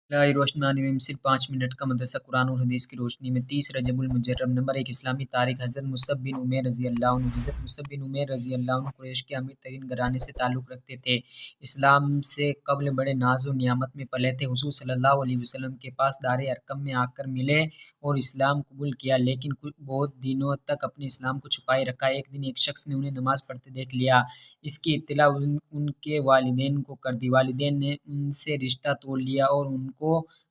बिस्मिल्लाहिर्रहमानिर्रहीम। सिर्फ 5 मिनट का मदरसा कुरान और हदीस की रोशनी में 30 रजबुल मुजर्रम। नंबर 1 इस्लामी तारीख। हज़रत मुसअब बिन उमैर रज़ी अल्लाह अन्हु। हज़रत मुसअब बिन उमैर रज़ी अल्लाह अन्हु कुरैश के अमीर तरीन घराने से ताल्लुक़ रखते थे। इस्लाम से कब्ल बड़े नाज़ और नियामत में पले थे। हुज़ूर सल्लल्लाहु अलैहि वसल्लम के पास दारे अरकम में आकर मिले और इस्लाम कबूल किया, लेकिन बहुत दिनों तक अपने इस्लाम को छुपाए रखा। एक दिन एक शख्स ने उन्हें नमाज़ पढ़ते देख लिया। इसकी इत्तला उनके वालिदैन को कर दी। वालिदैन ने उनसे रिश्ता तोड़ लिया और उनको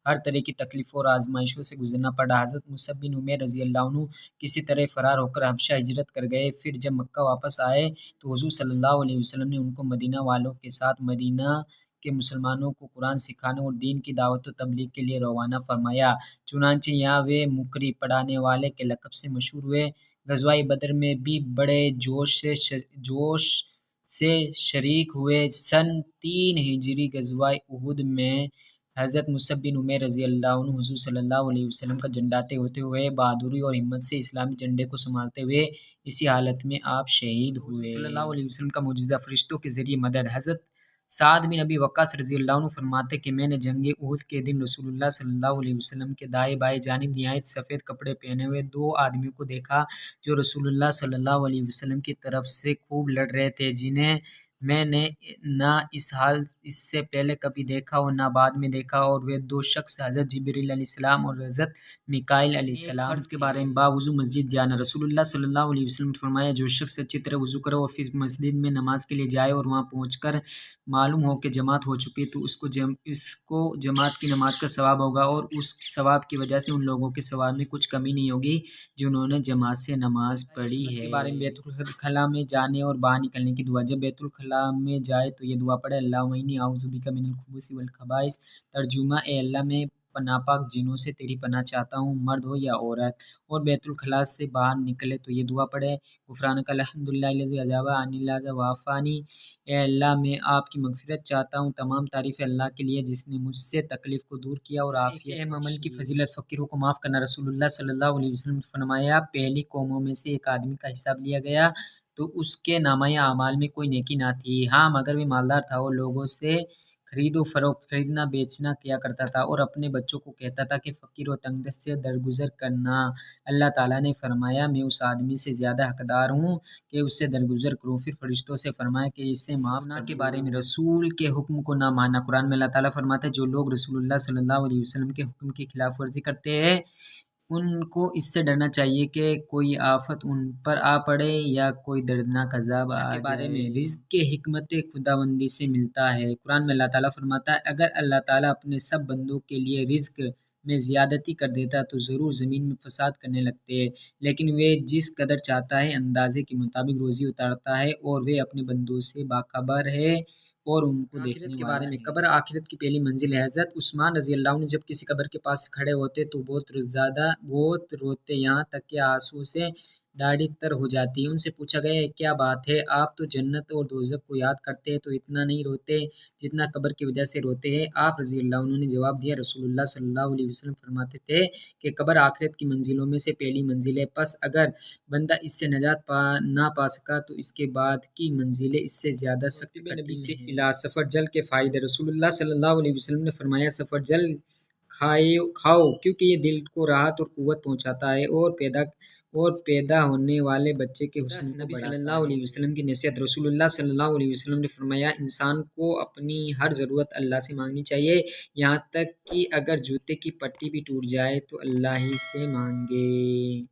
हर तरह की तकलीफ़ों और आज़माइशों से गुज़रना पड़ा। हज़रत मुसअब बिन उमैर रज़ी अल्लाह अन्हु किसी तरह फ़रार होकर हबशा हिजरत कर गए। फिर जब मक्का वापस आए तो हुज़ूर सल्लल्लाहु अलैहि वसल्लम ने उनको मदीना वालों के साथ मदीना के मुसलमानों को कुरान सिखाने और दीन की दावत व तबलीग के लिए रवाना फरमाया। चुनांचे यहाँ वे मुकरी पढ़ाने वाले के लक़ब से मशहूर हुए। ग़ज़वाए बदर में भी बड़े जोश से शरीक हुए। सन 3 हिजरी ग़ज़वाए उहुद में हज़रत मुसअब बिन उमैर रज़ी अल्लाह अन्हु हुज़ूर सल्लल्लाहु अलैहि वसल्लम का झंडाते होते हुए बहादुरी और हिम्मत से इस्लामी झंडे को संभालते हुए इसी हालत में आप शहीद हुए। सल्लल्लाहु अलैहि वसल्लम का मौजूदा फ़रिश्तों के ज़रिए मदद। हज़रत साद बिन अबी वक्कास रज़ी अल्लाह अन्हु फरमाते कि मैंने जंग उहुद के दिन रसूलुल्लाह सल्लल्लाहु अलैहि वसल्लम के दाएं बाएं जानिब निहायत सफ़ेद कपड़े पहने हुए 2 आदमियों को देखा जो रसूलुल्लाह सल्लल्लाहु अलैहि वसल्लम की तरफ से खूब लड़ रहे थे, जिन्हें मैंने ना इस हाल इससे पहले कभी देखा और ना बाद में देखा। और वे 2 शख्स हज़रत जिब्रील अलैहिस्सलाम और हज़रत मीकाईल अलैहिस्सलाम फ़र्ज़ के बारे में बावज़ू मस्जिद जाना। रसूलुल्लाह सल्लल्लाहु अलैहि वसल्लम ने फरमाया, जो शख्स अच्छी तरह वज़ू करे और फिर मस्जिद में नमाज के लिए जाए और वहाँ पहुँचकर मालूम हो कि जमात हो चुकी है तो इसको जमात की नमाज का सवाब होगा और उस सवाब की वजह से उन लोगों के सवाब में कुछ कमी नहीं होगी जिन्होंने जमात से नमाज पढ़ी है। के बारे में बैतुल खला में जाने और बाहर निकलने की दुआ। जब बैतुल खला में जाए तो ये दुआ पढ़े, अल्लाहुम्मा इन्नी अऊज़ु बिका मिनल खुबूसी वल खबाइस। तर्जुमा, ए अल्लाह मैं पनाह जिनों से तेरी पनाह चाहता हूँ, मर्द हो या औरत। और बैतुल खला से बाहर निकले तो ये दुआ पढ़े, गुफ़रानक अल्हम्दुलिल्लाहिल्लज़ी अज़ाबा अन्निल अज़ा व आफ़ानी। ए अल्लाह मैं आपकी मग़फ़िरत चाहता हूँ, तमाम तारीफ़ें अल्लाह के लिए जिसने मुझसे तकलीफ़ को दूर किया और आफ़ियत अहम अमल की फ़ज़ीलत, फ़कीरों को माफ़ करना। रसूलुल्लाह सल्लल्लाहु अलैहि वसल्लम ने फरमाया, पहली कौमों में से एक आदमी का हिसाब लिया गया तो उसके नामा अमाल में कोई नेकी ना थी। हाँ, मगर वे मालदार था और लोगों से खरीदो फरोख्त, खरीदना बेचना किया करता था और अपने बच्चों को कहता था कि फ़कीर और तंगदस्त से दरगुज़र करना। अल्लाह ताला ने फरमाया, मैं उस आदमी से ज़्यादा हक़दार हूँ कि उससे दरगुज़र करूँ। फिर फ़रिश्तों से फरमाया कि इसे माफ़ करना। के बारे में रसूल के हुक्म को ना मानना। कुरान में अल्लाह ताला फरमाता है, जो लोग रसूलुल्लाह सल्लल्लाहु अलैहि वसल्लम के हुक्म की खिलाफ़ वर्जी करते हैं उनको इससे डरना चाहिए कि कोई आफ़त उन पर आ पड़े या कोई दर्दनाक अज़ाब आ जाए। के बारे में रिज़्क़ के हिकमत खुदाबंदी से मिलता है। कुरान में अल्लाह ताला फरमाता है, अगर अल्लाह ताला अपने सब बंदों के लिए रिज़्क़ में ज़्यादती कर देता तो ज़रूर ज़मीन में फ़साद करने लगते, लेकिन वे जिस कदर चाहता है अंदाज़े के मुताबिक रोज़ी उतारता है और वे अपने बंदों से बाखबर है और उनको देखने के बारे में। कब्र आखिरत की पहली मंजिल है। हज़रत उस्मान रज़ी अल्लाह अन्हु जब किसी कब्र के पास खड़े होते तो बहुत रोते, यहाँ तक कि आंसू से दाढ़ी तर हो जाती। उनसे पूछा गया, क्या बात है, आप तो जन्नत और दोज़ख को याद करते हैं तो इतना नहीं रोते जितना कब्र की वजह से रोते हैं। आप रज़ी अल्लाह अन्हु ने जवाब दिया, रसूलुल्लाह सल्लल्लाहु अलैहि वसल्लम फरमाते थे कि कब्र आखिरत की मंजिलों में से पहली मंजिल है, बस अगर बंदा इससे नजात ना पा सका तो इसके बाद की मंजिलें इससे ज़्यादा सख्त नबी से इलाज। सफ़रजल के फ़ायदे। रसूलुल्लाह सल्लल्लाहु अलैहि वसल्लम ने फरमाया, सफ़रजल खाओ क्योंकि ये दिल को राहत और क़ुव्वत पहुँचाता है और पैदा होने वाले बच्चे के हुस्न को बढ़ाता है। सल्लल्लाहु अलैहि वसल्लम की नसीहत। रसूलुल्लाह सल्लल्लाहु अलैहि वसल्लम ने फरमाया, इंसान को अपनी हर ज़रूरत अल्लाह से मांगनी चाहिए, यहाँ तक कि अगर जूते की पट्टी भी टूट जाए तो अल्लाह ही से मांगे।